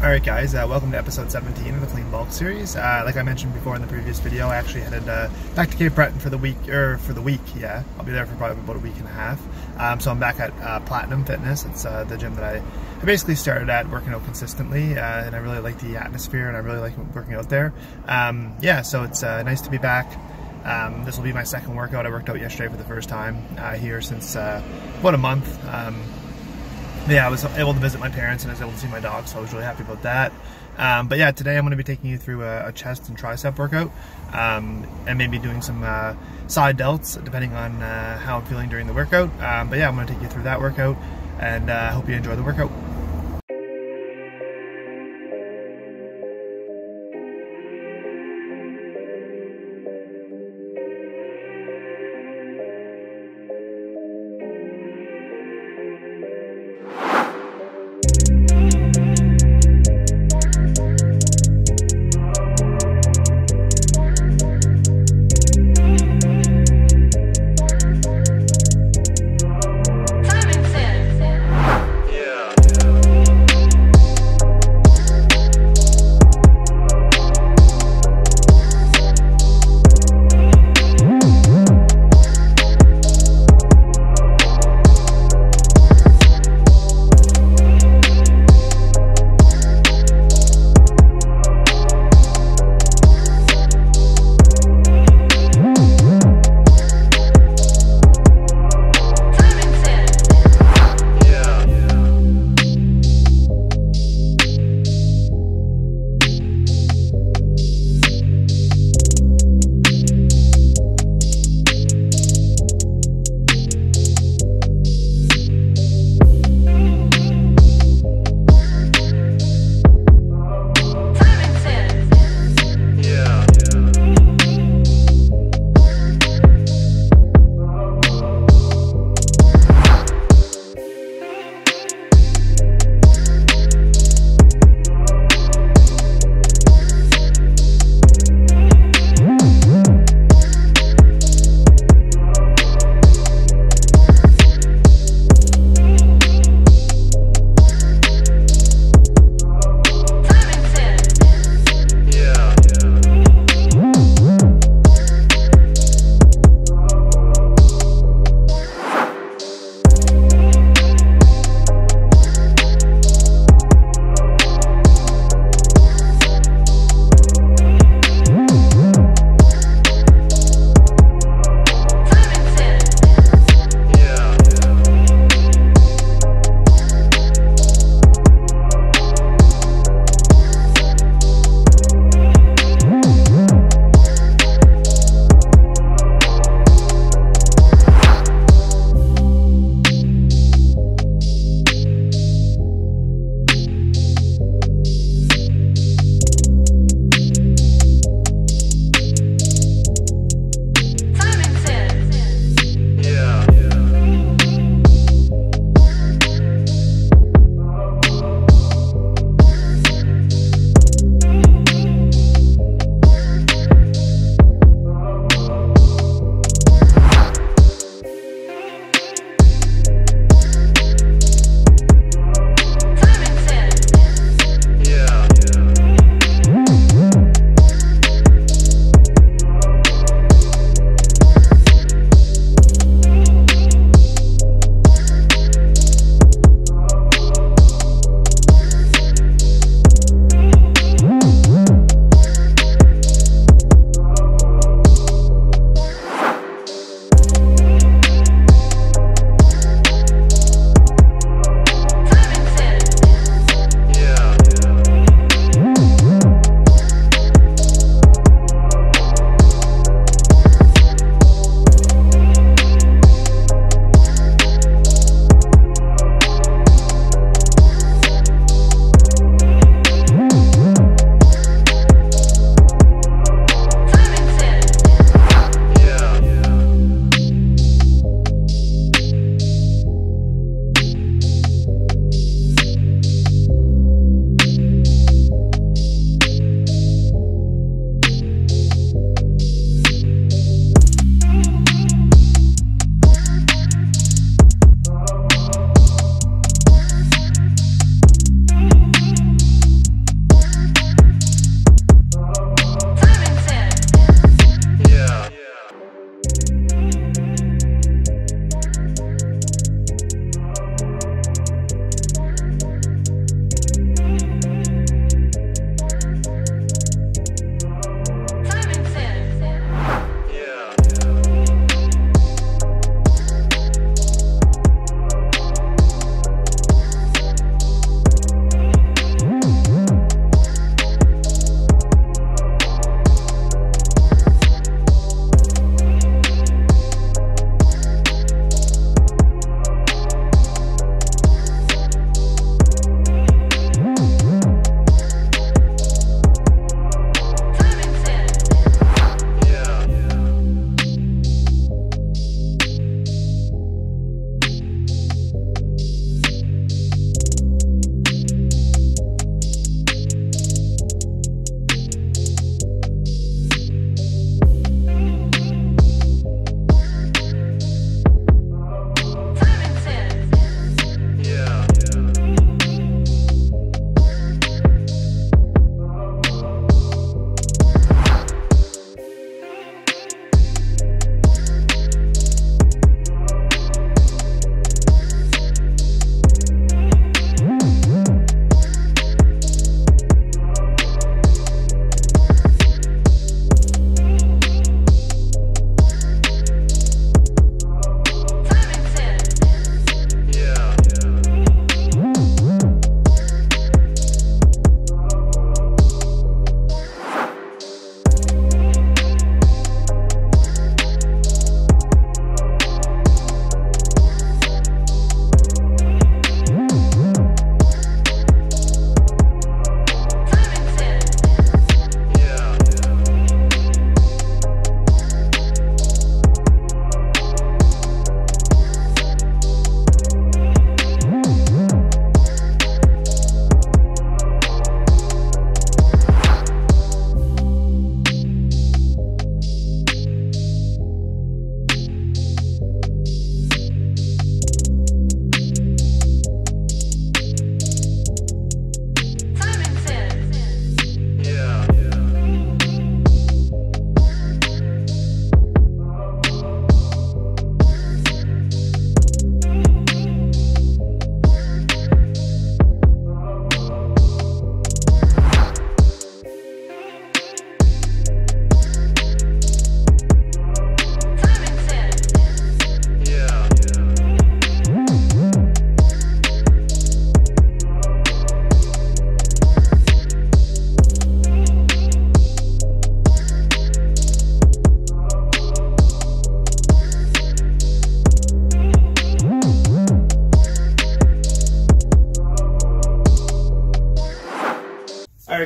Alright guys, welcome to episode 17 of the Clean Bulk series. Like I mentioned before in the previous video, I actually headed back to Cape Breton for the week, yeah. I'll be there for probably about a week and a half. So I'm back at Platinum Fitness. It's the gym that I basically started at, working out consistently, and I really like the atmosphere and I really like working out there. Yeah, so it's nice to be back. This will be my second workout. I worked out yesterday for the first time here since about a month. Yeah, I was able to visit my parents and I was able to see my dog, so I was really happy about that. But yeah, today I'm going to be taking you through a chest and tricep workout, and maybe doing some side delts depending on how I'm feeling during the workout. But yeah, I'm going to take you through that workout, and I hope you enjoy the workout.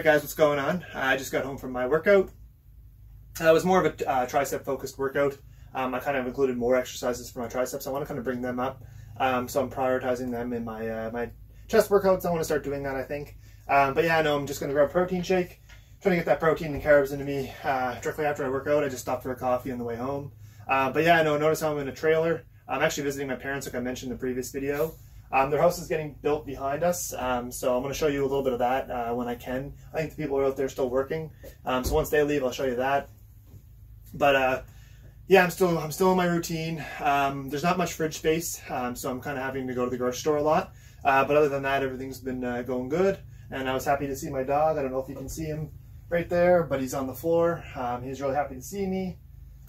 Alright guys, what's going on? I just got home from my workout. It was more of a tricep focused workout. I kind of included more exercises for my triceps. I want to kind of bring them up. So I'm prioritizing them in my my chest workouts. I want to start doing that, I think. But yeah, no, I'm just going to grab a protein shake. Trying to get that protein and carbs into me directly after I work out. I just stopped for a coffee on the way home. But yeah, no, notice how I'm in a trailer. I'm actually visiting my parents, like I mentioned in the previous video. Their house is getting built behind us, so I'm going to show you a little bit of that when I can. I think the people are out there still working, so once they leave, I'll show you that. But yeah, I'm still in my routine. There's not much fridge space, so I'm kind of having to go to the grocery store a lot. But other than that, everything's been going good, and I was happy to see my dog. I don't know if you can see him right there, but he's on the floor. He's really happy to see me,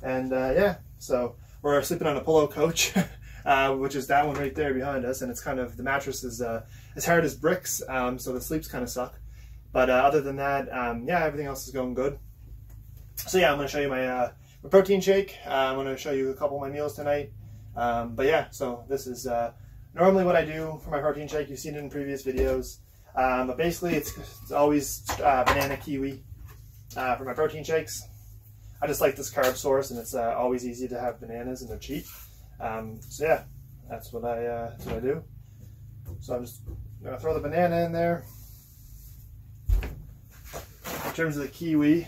and yeah, so we're sleeping on a pillow coach. Which is that one right there behind us, and it's kind of, the mattress is as hard as bricks, so the sleeps kind of suck. But other than that, yeah, everything else is going good. So yeah, I'm going to show you my protein shake. I'm going to show you a couple of my meals tonight. But yeah, so this is normally what I do for my protein shake. You've seen it in previous videos. But basically, it's always banana kiwi for my protein shakes. I just like this carb source, and it's always easy to have bananas, and they're cheap. So yeah, that's what I do. So I'm just gonna throw the banana in there. In terms of the kiwi,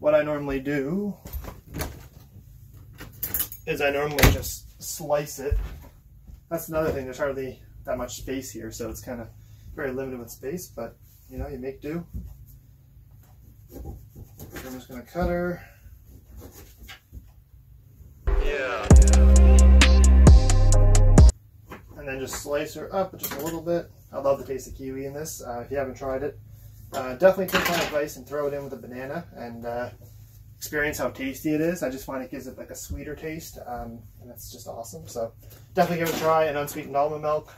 what I normally do is I normally just slice it. That's another thing, there's hardly that much space here, so it's kind of very limited with space, but you know, you make do. So I'm just gonna cut her. And then just slice her up just a little bit. I love the taste of kiwi in this. If you haven't tried it, definitely take my advice and throw it in with a banana and experience how tasty it is. I just find it gives it like a sweeter taste, and it's just awesome. So definitely give it a try. And unsweetened almond milk.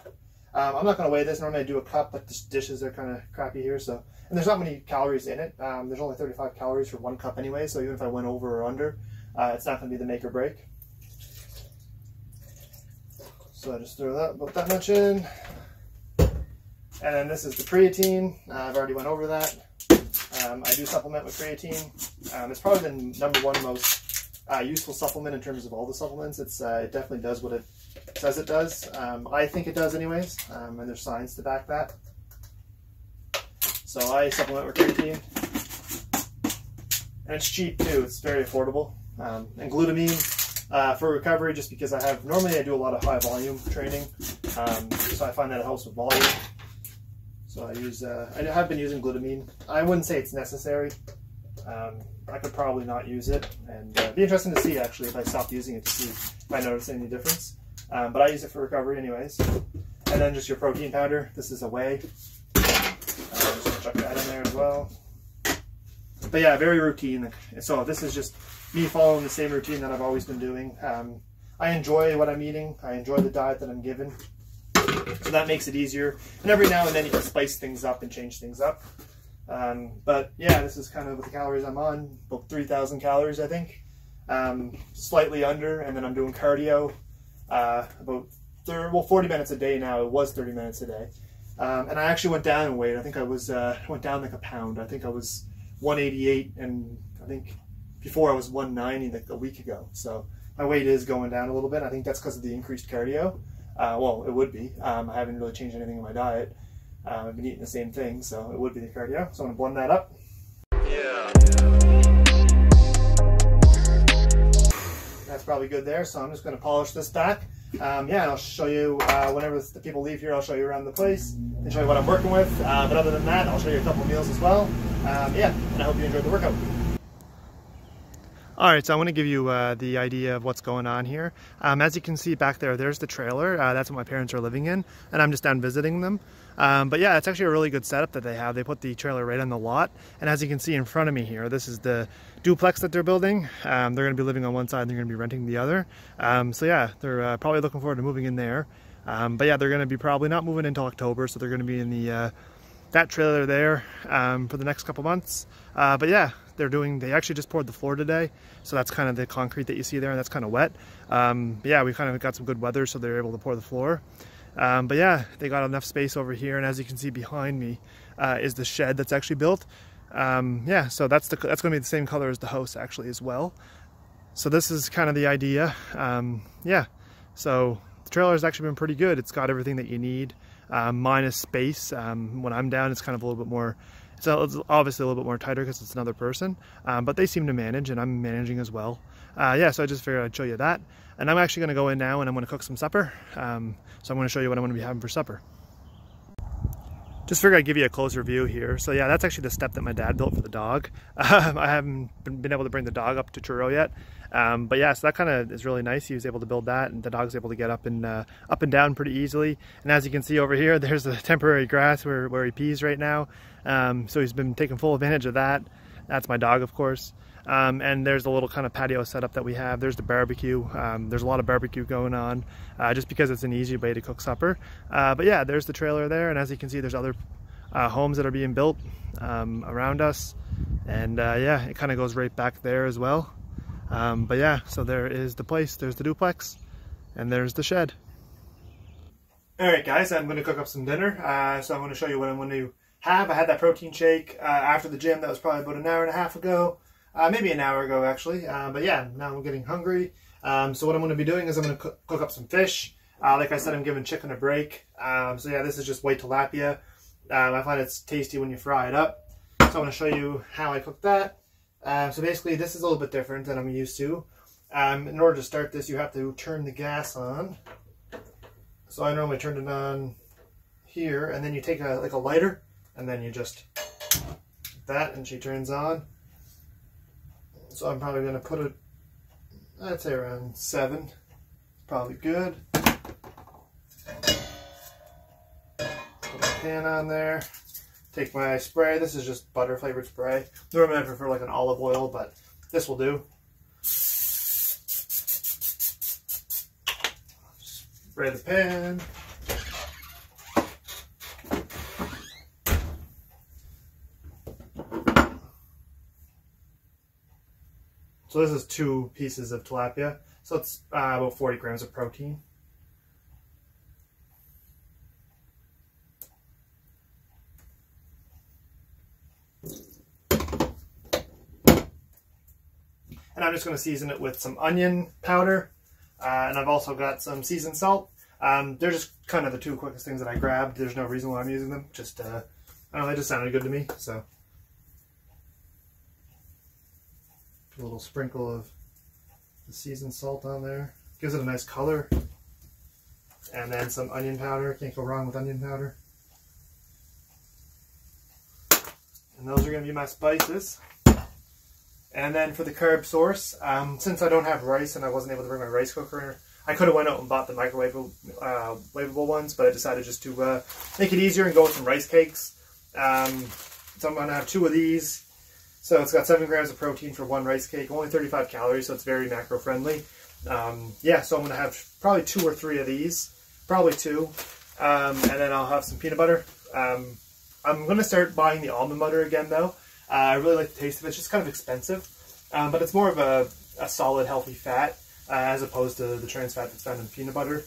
I'm not going to weigh this. Normally I do a cup, but the dishes are kind of crappy here. So, and there's not many calories in it. There's only 35 calories for 1 cup anyway. So even if I went over or under, it's not going to be the make or break. So I just throw about that much in. And then this is the creatine. I've already went over that. I do supplement with creatine. It's probably the #1 most useful supplement in terms of all the supplements. It definitely does what it says it does. I think it does anyways, and there's science to back that. So I supplement with creatine. And it's cheap too, it's very affordable. And glutamine. For recovery, just because normally I do a lot of high volume training, so I find that it helps with volume. So I have been using glutamine. I wouldn't say it's necessary. I could probably not use it, and it'd be interesting to see actually if I stopped using it to see if I notice any difference. But I use it for recovery anyways. And then just your protein powder. This is a whey. Just gonna chuck that in there as well. But yeah, very routine. So this is just me following the same routine that I've always been doing. I enjoy what I'm eating. I enjoy the diet that I'm given. So that makes it easier. And every now and then you can spice things up and change things up. But yeah, this is kind of what the calories I'm on. About 3,000 calories, I think. Slightly under. And then I'm doing cardio. About 40 minutes a day now. It was 30 minutes a day. And I actually went down in weight. I think I went down like a pound. I think I was 188, and I think before I was 190 like a week ago. So my weight is going down a little bit. I think that's because of the increased cardio. Well, it would be. I haven't really changed anything in my diet. I've been eating the same thing, so it would be the cardio. So I'm going to blend that up. Yeah. That's probably good there. So I'm just going to polish this back. Yeah, and I'll show you whenever the people leave here. I'll show you around the place and show you what I'm working with. But other than that, I'll show you a couple of meals as well. Yeah, and I hope you enjoyed the workout. Alright, so I want to give you the idea of what's going on here. As you can see back there, there's the trailer. That's what my parents are living in, and I'm just down visiting them. But yeah, it's actually a really good setup that they have. They put the trailer right on the lot, and as you can see in front of me here, this is the duplex that they're building. They're going to be living on one side and they're going to be renting the other. So yeah, they're probably looking forward to moving in there. But yeah, they're going to be probably not moving until October, so they're going to be in the that trailer there for the next couple months. But yeah, they actually just poured the floor today, so that's kind of the concrete that you see there, and that's kind of wet. But yeah, we kind of got some good weather, so they're able to pour the floor. But yeah, they got enough space over here, and as you can see behind me, is the shed that's actually built. Yeah, so that's going to be the same color as the house actually as well. So this is kind of the idea. Yeah, so the trailer has actually been pretty good. It's got everything that you need, minus space. When I'm down, it's kind of a little bit more, it's obviously a little bit more tighter because it's another person, but they seem to manage, and I'm managing as well. Yeah, so I just figured I'd show you that. And I'm actually going to go in now and I'm going to cook some supper. So I'm going to show you what I'm going to be having for supper. Just figured I'd give you a closer view here. So yeah, that's actually the step that my dad built for the dog. I haven't been able to bring the dog up to Truro yet. But yeah, so that kind of is really nice. He was able to build that, and the dog's able to get up and down pretty easily. And as you can see over here, there's the temporary grass where he pees right now. So he's been taking full advantage of that. That's my dog, of course. And there's a little kind of patio setup that we have. There's the barbecue. There's a lot of barbecue going on, just because it's an easy way to cook supper. But yeah, there's the trailer there, and as you can see, there's other homes that are being built around us. And yeah, it kind of goes right back there as well. But yeah, so there is the place. There's the duplex, and there's the shed. Alright guys, I'm going to cook up some dinner. So I'm going to show you what I'm going to have. I had that protein shake after the gym. That was probably about an hour and a half ago. Maybe an hour ago actually, but yeah, now I'm getting hungry. So what I'm going to be doing is I'm going to cook up some fish. Like I said, I'm giving chicken a break. So yeah, this is just white tilapia. I find it's tasty when you fry it up. So I'm going to show you how I cook that. So basically this is a little bit different than I'm used to. In order to start this, you have to turn the gas on. So I normally turn it on here, and then you take like a lighter, and then you just that, and she turns on. So I'm probably going to put it, I'd say around 7. Probably good. Put my pan on there. Take my spray. This is just butter flavored spray. Normally I prefer like an olive oil, but this will do. Spray the pan. So this is 2 pieces of tilapia, so it's about 40 grams of protein. And I'm just going to season it with some onion powder, and I've also got some seasoned salt. They're just kind of the 2 quickest things that I grabbed. There's no reason why I'm using them, just, I don't know, they just sounded good to me, so. A little sprinkle of the seasoned salt on there. Gives it a nice color. And then some onion powder. Can't go wrong with onion powder. And those are going to be my spices. And then for the carb source, since I don't have rice and I wasn't able to bring my rice cooker, I could have went out and bought the microwavable ones, but I decided just to make it easier and go with some rice cakes. So I'm going to have 2 of these. So it's got 7 grams of protein for 1 rice cake, only 35 calories, so it's very macro friendly. Yeah, so I'm going to have probably 2 or 3 of these, probably 2, and then I'll have some peanut butter. I'm going to start buying the almond butter again though. I really like the taste of it. It's just kind of expensive, but it's more of a solid, healthy fat as opposed to the trans fat that's found in peanut butter.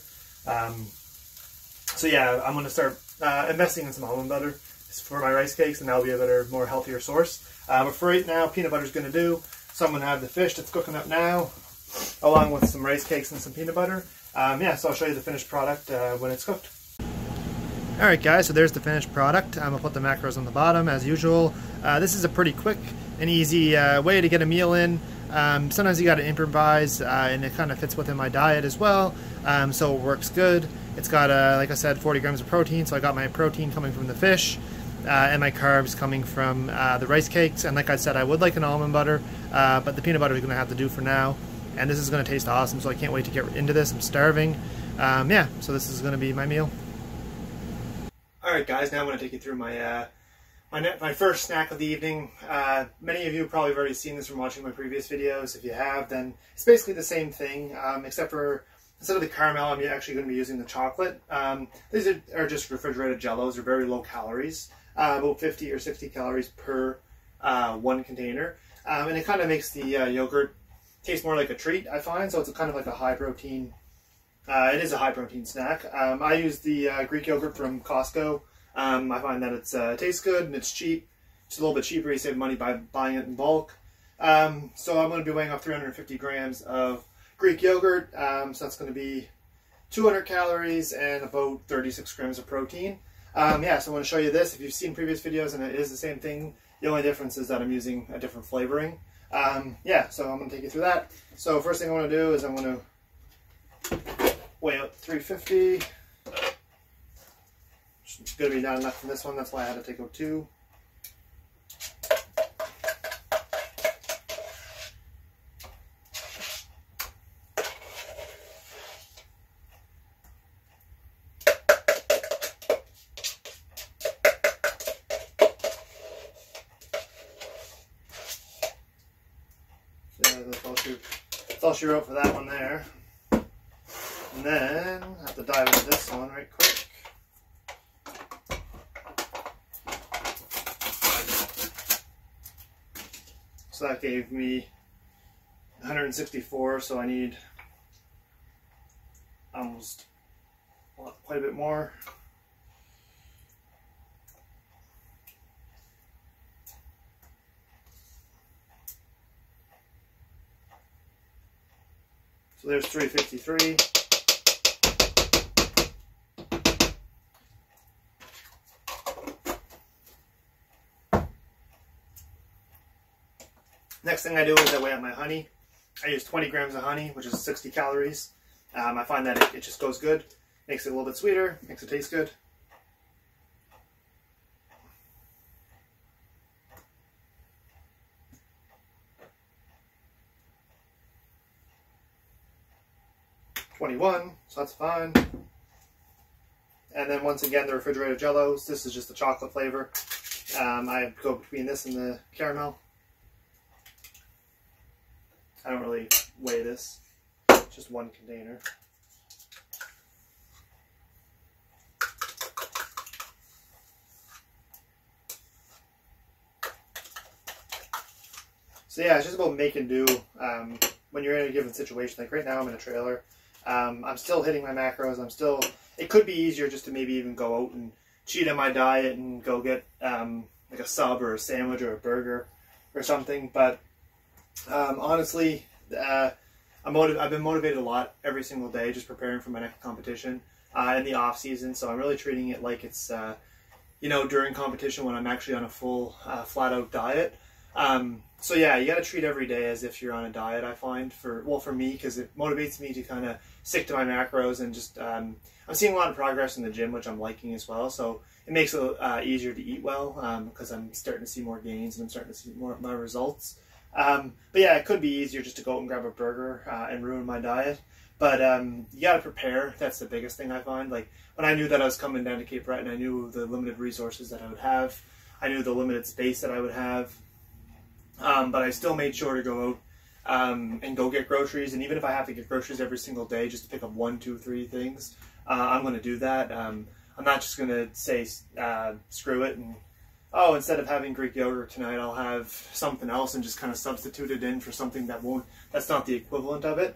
So yeah, I'm going to start investing in some almond butter for my rice cakes, and that'll be a better, more healthier source. But for right now, peanut butter is going to do. So I'm going to have the fish that's cooking up now, along with some rice cakes and some peanut butter. Yeah, so I'll show you the finished product when it's cooked. Alright guys, so there's the finished product. I'm going to put the macros on the bottom as usual. This is a pretty quick and easy way to get a meal in. Sometimes you got to improvise, and it kind of fits within my diet as well, so it works good. It's got, like I said, 40 grams of protein, so I got my protein coming from the fish. And my carbs coming from the rice cakes, and like I said, I would like an almond butter, but the peanut butter is going to have to do for now, and this is going to taste awesome, so I can't wait to get into this. I'm starving. Yeah, so this is going to be my meal. Alright guys, now I'm going to take you through my my first snack of the evening. Many of you probably have already seen this from watching my previous videos. If you have, then it's basically the same thing, except for instead of the caramel, I'm actually going to be using the chocolate. These are just refrigerated jellos. They're very low calories. About 50 or 60 calories per 1 container. And it kind of makes the yogurt taste more like a treat, I find. So it's kind of like a high protein, it is a high protein snack. I use the Greek yogurt from Costco. I find that it tastes good and it's cheap. It's a little bit cheaper. You save money by buying it in bulk. So I'm going to be weighing off 350 grams of Greek yogurt. So that's going to be 200 calories and about 36 grams of protein. Yeah, so I want to show you this. If you've seen previous videos and it is the same thing, the only difference is that I'm using a different flavoring. Yeah, so I'm going to take you through that. So first thing I want to do is I'm going to weigh out 350. It's going to be not enough for this one, that's why I had to take out 2. That's all she wrote for that one there. And then I have to dive into this one right quick. So that gave me 164, so I need almost quite a bit more. So there's 353. Next thing I do is I weigh out my honey. I use 20 grams of honey, which is 60 calories. I find that it just goes good. Makes it a little bit sweeter, makes it taste good. So that's fine. And then once again, the refrigerated jellos. This is just the chocolate flavor. I go between this and the caramel. I don't really weigh this, just one container. So yeah, it's just about make and do when you're in a given situation. Like right now I'm in a trailer. I'm still hitting my macros. It could be easier just to maybe even go out and cheat on my diet and go get like a sub or a sandwich or a burger or something. But honestly, I've been motivated a lot every single day just preparing for my next competition in the off season. So I'm really treating it like it's during competition when I'm actually on a full flat out diet. So yeah, you got to treat every day as if you're on a diet, I find, for me, because it motivates me to kind of stick to my macros and just, I'm seeing a lot of progress in the gym, which I'm liking as well. So it makes it easier to eat well, because I'm starting to see more gains and I'm starting to see more of my results. But yeah, it could be easier just to go out and grab a burger and ruin my diet. But you got to prepare. That's the biggest thing I find. Like when I knew that I was coming down to Cape Breton, I knew the limited resources that I would have. I knew the limited space that I would have. But I still made sure to go out and go get groceries. And even if I have to get groceries every single day just to pick up 1, 2, 3 things, I'm going to do that. I'm not just going to say screw it and, oh, instead of having Greek yogurt tonight, I'll have something else and just kind of substitute it in for something that's not the equivalent of it.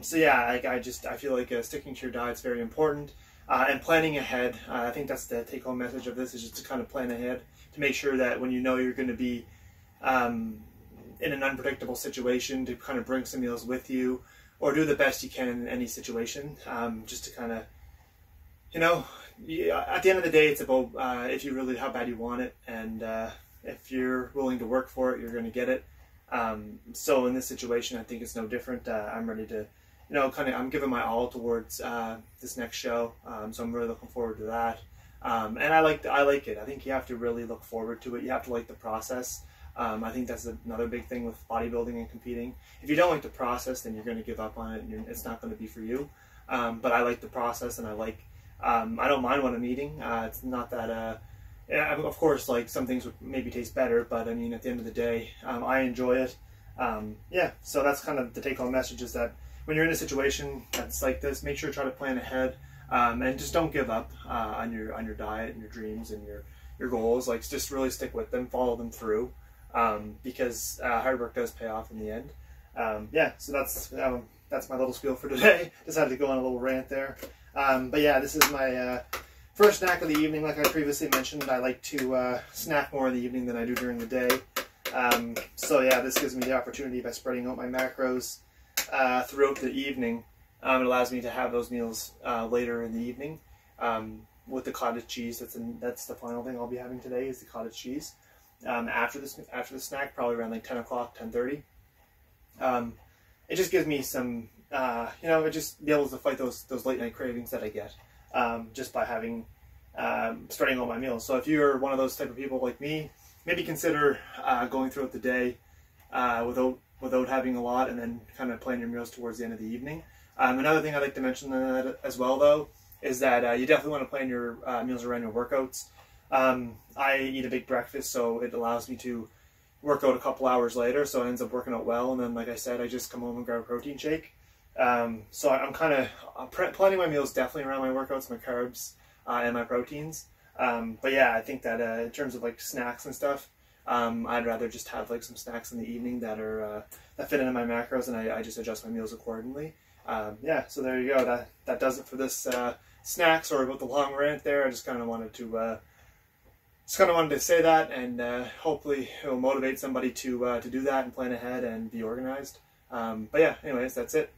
So yeah, I feel like sticking to your diet is very important. And planning ahead, I think that's the take-home message of this, is just to kind of plan ahead to make sure that when you know you're going to be in an unpredictable situation, to kind of bring some meals with you or do the best you can in any situation, just to kind of, at the end of the day, it's about if you really, how bad you want it, and if you're willing to work for it, you're going to get it. So in this situation, I think it's no different. I'm ready to, I'm giving my all towards this next show, so I'm really looking forward to that. And I like it. I think you have to really look forward to it. You have to like the process. I think that's another big thing with bodybuilding and competing. If you don't like the process, then you're going to give up on it, and it's not going to be for you. But I like the process, and I don't mind what I'm eating. It's not that, of course, like some things would maybe taste better, but I mean, at the end of the day, I enjoy it. Yeah, so that's kind of the take-home message, is that when you're in a situation that's like this, make sure to try to plan ahead, and just don't give up on your diet and your dreams and your goals. Like, just really stick with them, follow them through. Because hard work does pay off in the end. Yeah, so that's my little spiel for today. Decided to go on a little rant there. But yeah, this is my first snack of the evening, like I previously mentioned, I like to snack more in the evening than I do during the day. So yeah, this gives me the opportunity by spreading out my macros throughout the evening. It allows me to have those meals later in the evening with the cottage cheese. That's the final thing I'll be having today is the cottage cheese. After the snack, probably around like 10 o'clock, 10:30. It just gives me some, it just be able to fight those late night cravings that I get just by having starting all my meals. So if you're one of those type of people like me, maybe consider going throughout the day without having a lot, and then kind of planning your meals towards the end of the evening. Another thing I'd like to mention as well, though, is that you definitely want to plan your meals around your workouts. I eat a big breakfast, so it allows me to work out a couple hours later, so it ends up working out well. And then, like I said, I just come home and grab a protein shake. So I'm kind of planning my meals definitely around my workouts, my carbs, and my proteins. But yeah, I think that in terms of like snacks and stuff, I'd rather just have like some snacks in the evening that are that fit into my macros, and I just adjust my meals accordingly. Yeah, so there you go. That does it for this snack. Sorry about the long rant there. I just kind of wanted to say that, and hopefully it will motivate somebody to do that and plan ahead and be organized. But yeah, anyways, that's it.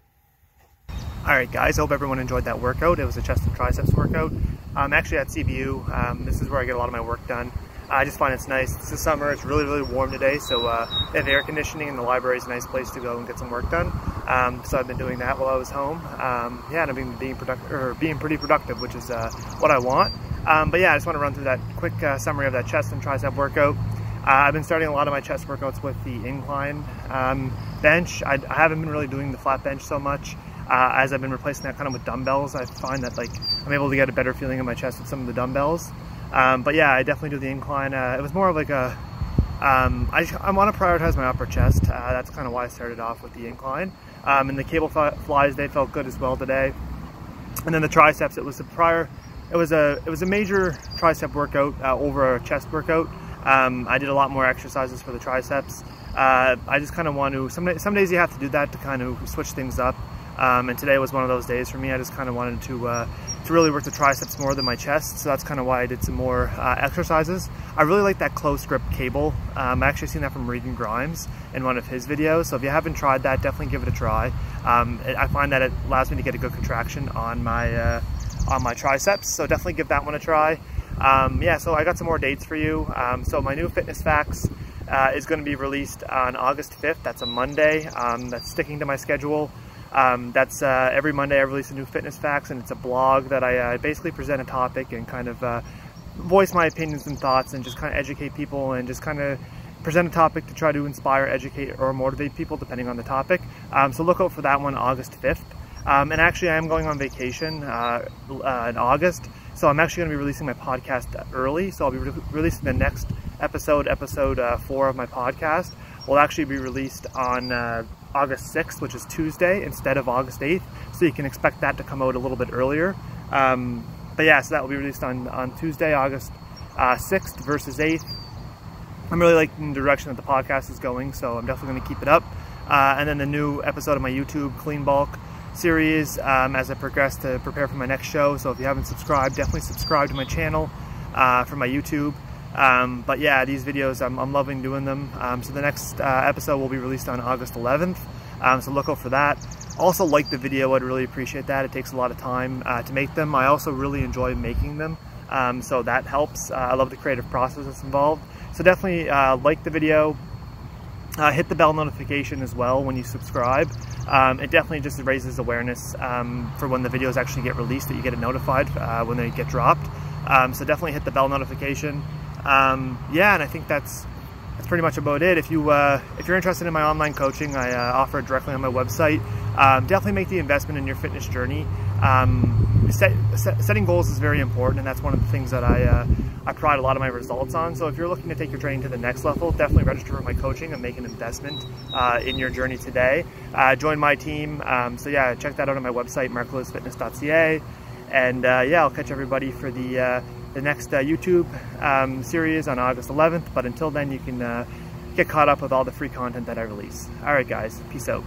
Alright guys, I hope everyone enjoyed that workout. It was a chest and triceps workout. I'm actually at CBU. This is where I get a lot of my work done. I just find it's nice. It's the summer, it's really, really warm today, so they have air conditioning, and the library is a nice place to go and get some work done. So I've been doing that while I was home. Yeah, and I've been being pretty productive, which is what I want. But yeah, I just want to run through that quick summary of that chest and tricep workout. I've been starting a lot of my chest workouts with the incline bench. I haven't been really doing the flat bench so much. As I've been replacing that kind of with dumbbells, I find that like I'm able to get a better feeling in my chest with some of the dumbbells. But yeah, I definitely do the incline. It was more of like a, I want to prioritize my upper chest. That's kind of why I started off with the incline. And the cable flies, they felt good as well today. And then the triceps, it was a major tricep workout over a chest workout. I did a lot more exercises for the triceps. I just kind of want to, some days you have to do that to kind of switch things up. And today was one of those days for me. I just kind of wanted to really work the triceps more than my chest, so that's kind of why I did some more exercises. I really like that close grip cable. I actually seen that from Regan Grimes in one of his videos, so if you haven't tried that, definitely give it a try. I find that it allows me to get a good contraction on my triceps, so definitely give that one a try. Yeah, so I got some more dates for you. So my new fitness facts is going to be released on August 5th. That's a Monday. That's sticking to my schedule. That's every Monday I release a new fitness facts, and it's a blog that I basically present a topic and kind of voice my opinions and thoughts, and just kind of educate people, and just kind of present a topic to try to inspire, educate, or motivate people depending on the topic. So look out for that one August 5th. And actually I am going on vacation in August, so I'm actually going to be releasing my podcast early. So I'll be releasing the next episode 4 of my podcast will actually be released on August 6th, which is Tuesday, instead of August 8th, so you can expect that to come out a little bit earlier. But yeah, so that will be released on Tuesday, August 6th versus 8th. I'm really liking the direction that the podcast is going, so I'm definitely going to keep it up. And then the new episode of my YouTube Clean Bulk series as I progress to prepare for my next show. So if you haven't subscribed, definitely subscribe to my channel for my YouTube. But yeah, these videos, I'm loving doing them. So the next episode will be released on August 11th. So look out for that. Also, like the video, I'd really appreciate that. It takes a lot of time to make them. I also really enjoy making them, so that helps. I love the creative process that's involved. So definitely like the video. Hit the bell notification as well when you subscribe. It definitely just raises awareness for when the videos actually get released, that you get it notified when they get dropped. So definitely hit the bell notification. Yeah, and I think that's pretty much about it. If you're interested in my online coaching, I offer it directly on my website. Definitely make the investment in your fitness journey. Setting goals is very important, and that's one of the things that I pride a lot of my results on. So if you're looking to take your training to the next level, definitely register for my coaching and make an investment in your journey today. Join my team. So yeah, check that out on my website, marklewisfitness.ca. And yeah, I'll catch everybody for the next YouTube series on August 11th. But until then, you can get caught up with all the free content that I release. All right, guys, peace out.